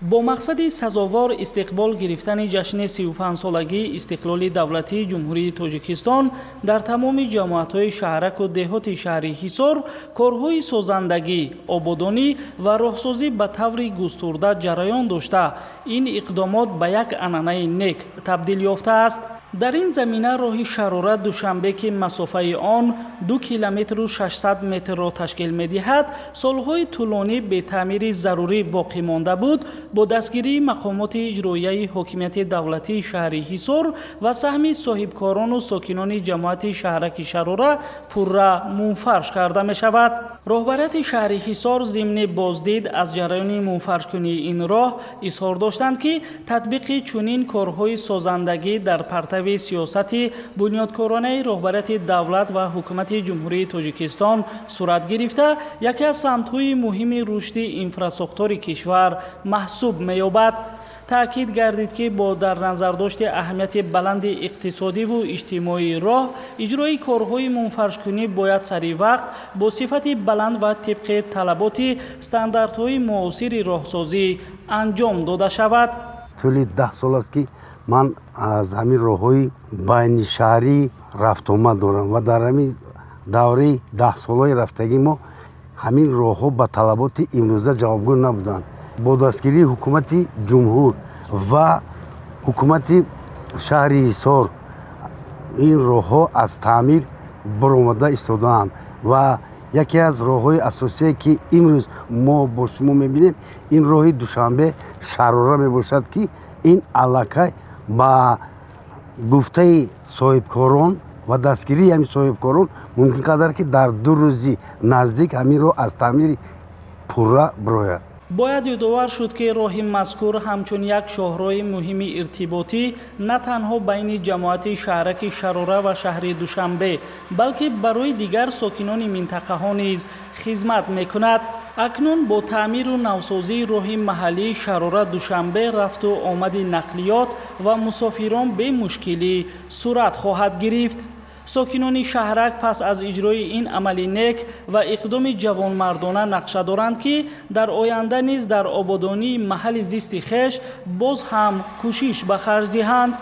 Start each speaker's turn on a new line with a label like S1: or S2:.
S1: با مقصد سزاوار استقبال گرفتن جشن 35 سالگی استقلال دولتی جمهوری تاجیکستان در تمام جماعت‌های شهرک و دهات شهر حصار کارهای سازندگی، آبادانی و راهسازی به طور گسترده جریان داشته این اقدامات به یک عنعنه نیک تبدیل یافته است. در این زمینه راه شراره دوشنبه که مسافه آن 2 کیلومتر و 600 متر را تشکیل می‌دهد، سالهای طولانی به تعمیر ضروری باقی مانده بود، با دستگیری مقامات اجرایی حاکمیت دولتی شهر حصار و سهم صاحبکاران و ساکنان جماعت شهرک شراره پورا منفرش کرده می شود. راهبریت شهر حصار ضمن بازدید از جریان منفرش کنی این راه اظهار داشتند که تطبیق چنین کارهای سازندگی در پرتو سیاست بنیادکارانه راهبریت دولت و حکومت جمهوری تاجیکستان صورت گرفته یکی از سمت‌های مهم رشد انفراساختار کشور محسوب می‌یابد. تأکید گردید که با در نظر داشت اهمیت بلند اقتصادی و اجتماعی راه، اجرای کارهای منفرش کنی باید سریع وقت با صفت بلند و طبق طلبات استانداردهای معاصر راهسازی انجام داده شود.
S2: طول 10 سال است که من از همین راه‌های بین شهری رفت آمد دارم و در همین دوره 10 ساله رفتگی ما همین راه‌ها به طلبات امروزه جوابگو نبودند. با دستگیری حکومت جمهور و حکومت شهر حصار این راه‌ها از تعمیر برآمده ایستاده‌اند و یکی از راه‌های اساسی که امروز ما با شما می‌بینیم این راه دوشنبه شراره میباشد که این علاقه با گفته صاحبکاران و دستگیری همین صاحبکاران ممکن قدر که در 2 روزی نزدیک همین رو از تعمیر پورا براید.
S1: باید یادآور شد که راه مذکور همچون یک شاهراه مهم ارتباطی نه تنها بین جماعت شهرک شراره و شهر دوشنبه بلکه برای دیگر ساکنان منطقه ها نیز خدمت میکند. اکنون با تعمیر و نوسازی راه محلی شراره دوشنبه رفت و آمد نقلیات و مسافران به مشکلی صورت خواهد گرفت. ساکنان شهرک پس از اجرای این عمل نیک و اقدام جوانمردانه نقشه دارند که در آینده نیز در آبادانی محل زیست خویش باز هم کوشش به خرج دهند.